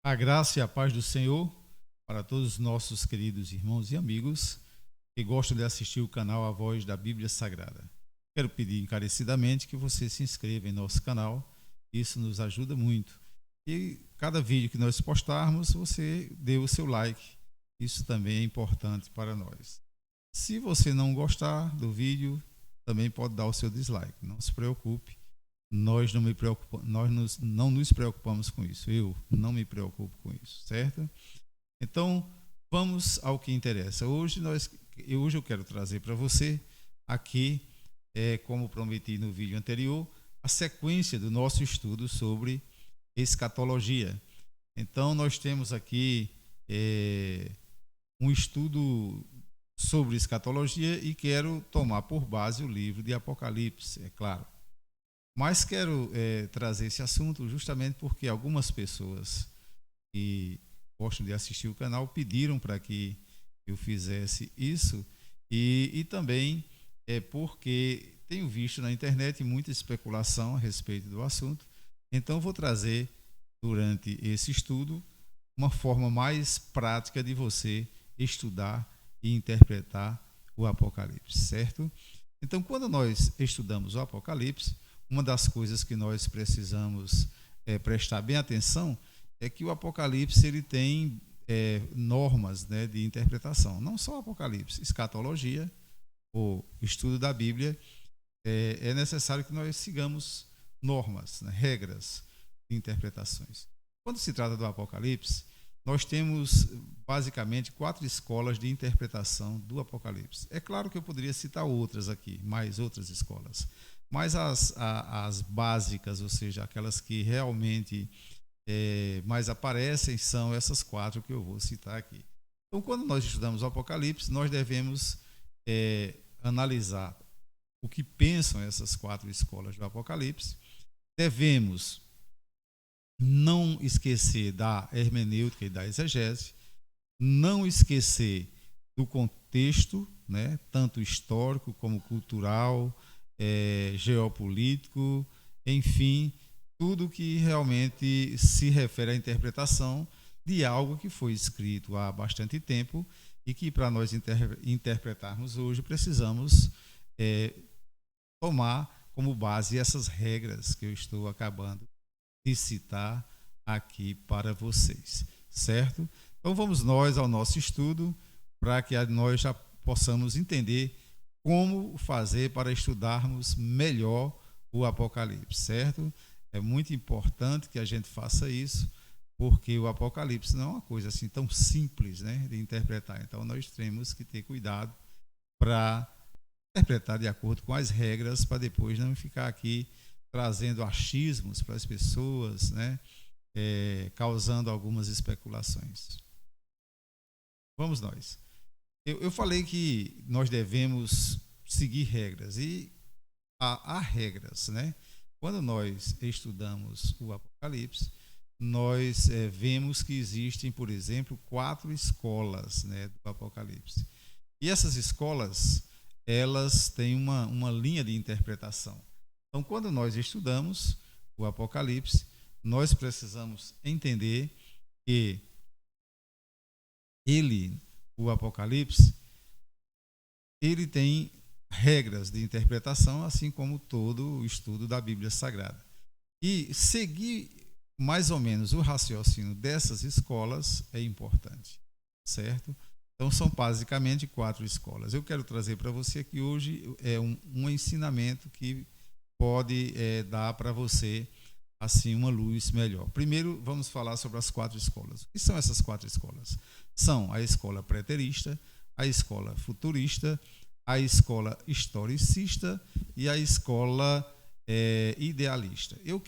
A graça e a paz do Senhor para todos os nossos queridos irmãos e amigos que gostam de assistir o canal A Voz da Bíblia Sagrada. Quero pedir encarecidamente que você se inscreva em nosso canal, isso nos ajuda muito. E cada vídeo que nós postarmos, você dê o seu like, isso também é importante para nós. Se você não gostar do vídeo, também pode dar o seu dislike, não se preocupe. Nós não nos preocupamos com isso. Eu não me preocupo com isso, certo? Então, vamos ao que interessa. Hoje eu quero trazer para você aqui, como prometi no vídeo anterior, a sequência do nosso estudo sobre escatologia. Então, nós temos aqui um estudo sobre escatologia e quero tomar por base o livro de Apocalipse, é claro. Mas quero trazer esse assunto justamente porque algumas pessoas que gostam de assistir o canal pediram para que eu fizesse isso e também porque tenho visto na internet muita especulação a respeito do assunto. Então vou trazer durante esse estudo uma forma mais prática de você estudar e interpretar o Apocalipse, certo? Então, quando nós estudamos o Apocalipse, uma das coisas que nós precisamos prestar bem atenção é que o Apocalipse ele tem normas, né, de interpretação. Não só o Apocalipse, escatologia, o estudo da Bíblia, é necessário que nós sigamos normas, né, regras de interpretações. Quando se trata do Apocalipse, nós temos basicamente 4 escolas de interpretação do Apocalipse. É claro que eu poderia citar outras aqui, mais outras escolas. Mas as básicas, ou seja, aquelas que realmente mais aparecem, são essas 4 que eu vou citar aqui. Então, quando nós estudamos o Apocalipse, nós devemos analisar o que pensam essas 4 escolas do Apocalipse. Devemos não esquecer da hermenêutica e da exegese, não esquecer do contexto, né, tanto histórico como cultural, geopolítico, enfim, tudo que realmente se refere à interpretação de algo que foi escrito há bastante tempo e que para nós interpretarmos hoje precisamos tomar como base essas regras que eu estou acabando de citar aqui para vocês, certo? Então vamos nós ao nosso estudo para que nós já possamos entender como fazer para estudarmos melhor o Apocalipse, certo? É muito importante que a gente faça isso, porque o Apocalipse não é uma coisa assim tão simples, né, de interpretar. Então nós temos que ter cuidado para interpretar de acordo com as regras, para depois não ficar aqui trazendo achismos para as pessoas, né, causando algumas especulações. Vamos nós. Eu falei que nós devemos seguir regras e há regras, né? Quando nós estudamos o Apocalipse, nós vemos que existem, por exemplo, 4 escolas, né, do Apocalipse. E essas escolas, elas têm uma linha de interpretação. Então, quando nós estudamos o Apocalipse, nós precisamos entender que o Apocalipse, ele tem regras de interpretação, assim como todo o estudo da Bíblia Sagrada. E seguir mais ou menos o raciocínio dessas escolas é importante, certo? Então, são basicamente 4 escolas. Eu quero trazer para você aqui hoje um ensinamento que pode dar para você assim uma luz melhor. Primeiro, vamos falar sobre as 4 escolas. O que são essas 4 escolas? São a escola preterista, a escola futurista, a escola historicista e a escola idealista. Eu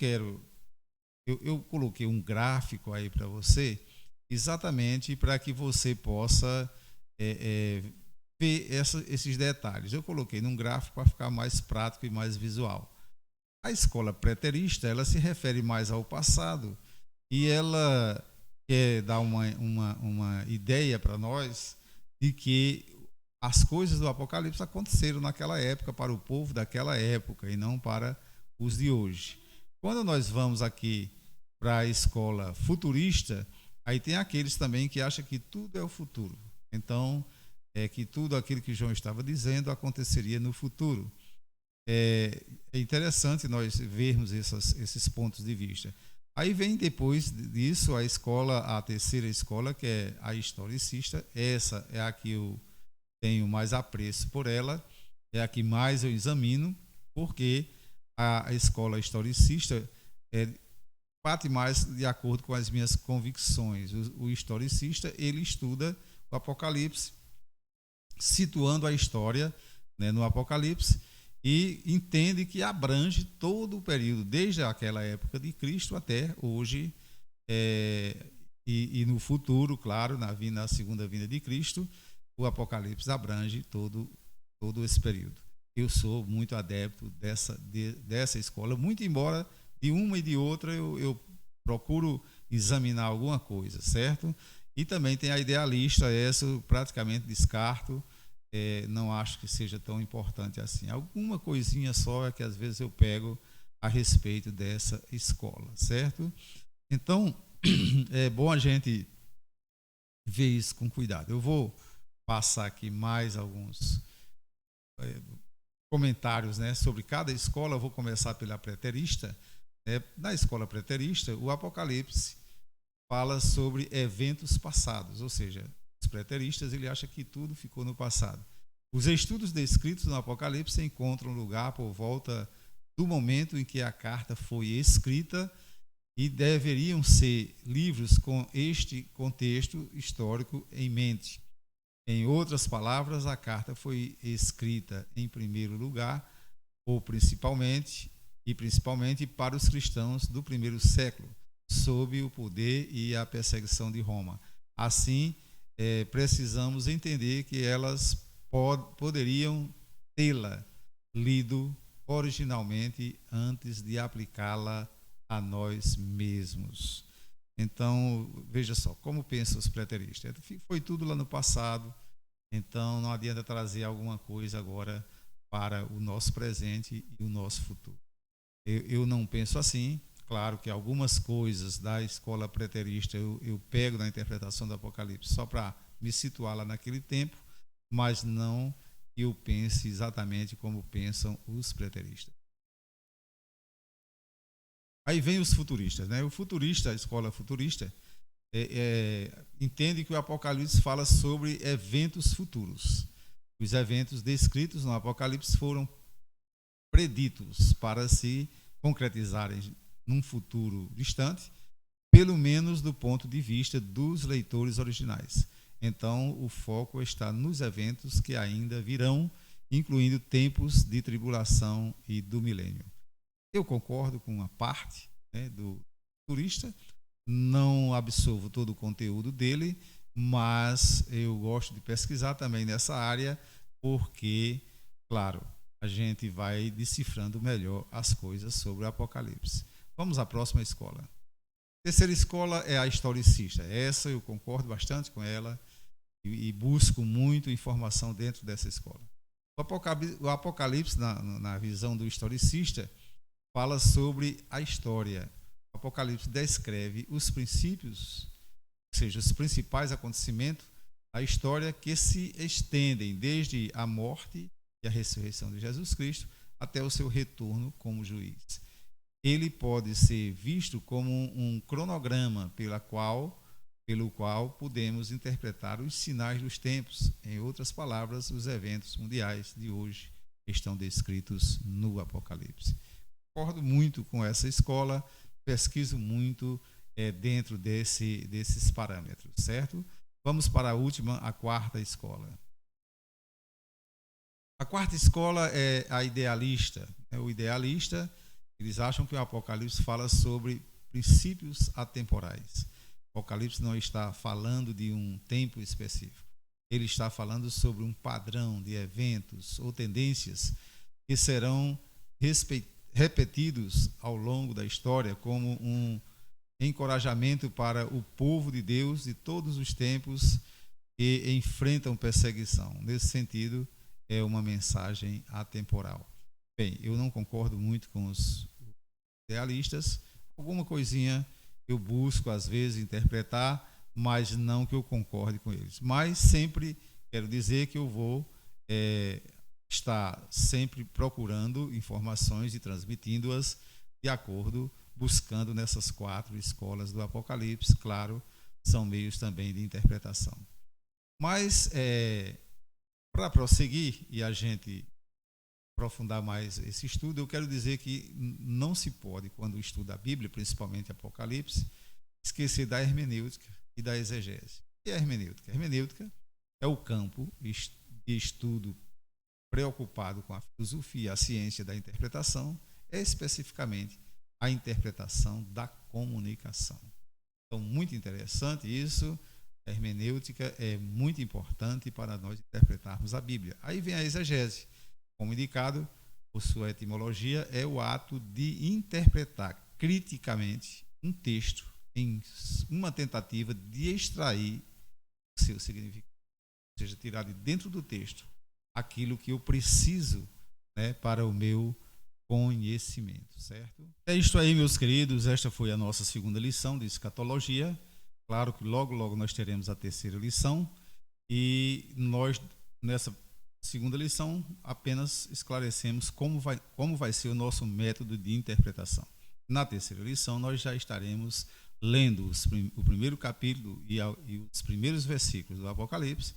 coloquei um gráfico aí para você, exatamente para que você possa ver esses detalhes. Eu coloquei num gráfico para ficar mais prático e mais visual. A escola preterista, ela se refere mais ao passado e ela quer dar uma ideia para nós de que as coisas do Apocalipse aconteceram naquela época para o povo daquela época e não para os de hoje. Quando nós vamos aqui para a escola futurista, Aí tem aqueles também que acham que tudo é o futuro. Então, que tudo aquilo que João estava dizendo aconteceria no futuro. É interessante nós vermos esses pontos de vista. Aí vem depois disso a terceira escola, que é a historicista. Essa é a que eu tenho mais apreço por ela, é a que mais eu examino, porque a escola historicista bate mais de acordo com as minhas convicções. O historicista, ele estuda o Apocalipse, situando a história, né, no Apocalipse, e entende que abrange todo o período, desde aquela época de Cristo até hoje, e no futuro, claro, na segunda vinda de Cristo, o Apocalipse abrange todo esse período. Eu sou muito adepto dessa escola, muito embora de uma e de outra eu procuro examinar alguma coisa, certo? E também tem a idealista, essa eu praticamente descarto, não acho que seja tão importante assim. Alguma coisinha só é que às vezes eu pego a respeito dessa escola, certo? Então, é bom a gente ver isso com cuidado. Eu vou passar aqui mais alguns comentários, né, sobre cada escola. Eu vou começar pela preterista. Na escola preterista, o Apocalipse fala sobre eventos passados, ou seja, os preteristas ele acha que tudo ficou no passado. Os estudos descritos no Apocalipse encontram lugar por volta do momento em que a carta foi escrita e deveriam ser livros com este contexto histórico em mente. Em outras palavras, a carta foi escrita em primeiro lugar, ou principalmente para os cristãos do primeiro século, sob o poder e a perseguição de Roma. Assim, precisamos entender que elas poderiam tê-la lido originalmente antes de aplicá-la a nós mesmos. Então, veja só, como pensam os preteristas? Foi tudo lá no passado, então não adianta trazer alguma coisa agora para o nosso presente e o nosso futuro. Eu não penso assim. Claro que algumas coisas da escola preterista eu pego na interpretação do Apocalipse só para me situar lá naquele tempo, mas não que eu pense exatamente como pensam os preteristas. Aí vem os futuristas, né? O futurista, a escola futurista, entende que o Apocalipse fala sobre eventos futuros. Os eventos descritos no Apocalipse foram preditos para se concretizarem num futuro distante, pelo menos do ponto de vista dos leitores originais. Então, o foco está nos eventos que ainda virão, incluindo tempos de tribulação e do milênio. Eu concordo com uma parte, né, do turista, não absorvo todo o conteúdo dele, mas eu gosto de pesquisar também nessa área, porque, claro, a gente vai decifrando melhor as coisas sobre o Apocalipse. Vamos à próxima escola. A terceira escola é a historicista. Essa eu concordo bastante com ela e busco muito informação dentro dessa escola. O Apocalipse, na visão do historicista, fala sobre a história. O Apocalipse descreve os princípios, ou seja, os principais acontecimentos da história que se estendem desde a morte e a ressurreição de Jesus Cristo até o seu retorno como juiz. Ele pode ser visto como um cronograma pelo qual podemos interpretar os sinais dos tempos. Em outras palavras, os eventos mundiais de hoje estão descritos no Apocalipse. Concordo muito com essa escola, pesquiso muito dentro desses parâmetros, certo? Vamos para a quarta escola. A quarta escola é a idealista. O idealista, eles acham que o Apocalipse fala sobre princípios atemporais. O Apocalipse não está falando de um tempo específico. Ele está falando sobre um padrão de eventos ou tendências que serão repetidos ao longo da história como um encorajamento para o povo de Deus de todos os tempos que enfrentam perseguição. Nesse sentido, é uma mensagem atemporal. Bem, eu não concordo muito com os idealistas. Alguma coisinha eu busco, às vezes, interpretar, mas não que eu concorde com eles. Mas sempre quero dizer que eu vou estar sempre procurando informações e transmitindo-as de acordo, buscando nessas 4 escolas do Apocalipse. Claro, são meios também de interpretação. Mas, para prosseguir e a gente aprofundar mais esse estudo, eu quero dizer que não se pode, quando estuda a Bíblia, principalmente Apocalipse, esquecer da hermenêutica e da exegese. E a hermenêutica? A hermenêutica é o campo de estudo preocupado com a filosofia, a ciência da interpretação, especificamente a interpretação da comunicação. Então, muito interessante isso. A hermenêutica é muito importante para nós interpretarmos a Bíblia. Aí vem a exegese. Como indicado, por sua etimologia, é o ato de interpretar criticamente um texto em uma tentativa de extrair o seu significado, ou seja, tirar de dentro do texto aquilo que eu preciso, né, para o meu conhecimento, certo? É isto aí, meus queridos. Esta foi a nossa segunda lição de escatologia. Claro que logo nós teremos a terceira lição e nós, nessa segunda lição, apenas esclarecemos como vai ser o nosso método de interpretação. Na terceira lição, nós já estaremos lendo o primeiro capítulo e os primeiros versículos do Apocalipse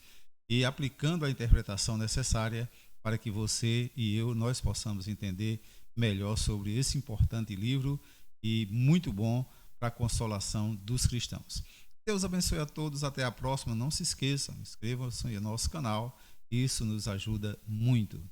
e aplicando a interpretação necessária para que você e nós possamos entender melhor sobre esse importante livro e muito bom para a consolação dos cristãos. Deus abençoe a todos. Até a próxima. Não se esqueçam, inscrevam-se no nosso canal. Isso nos ajuda muito.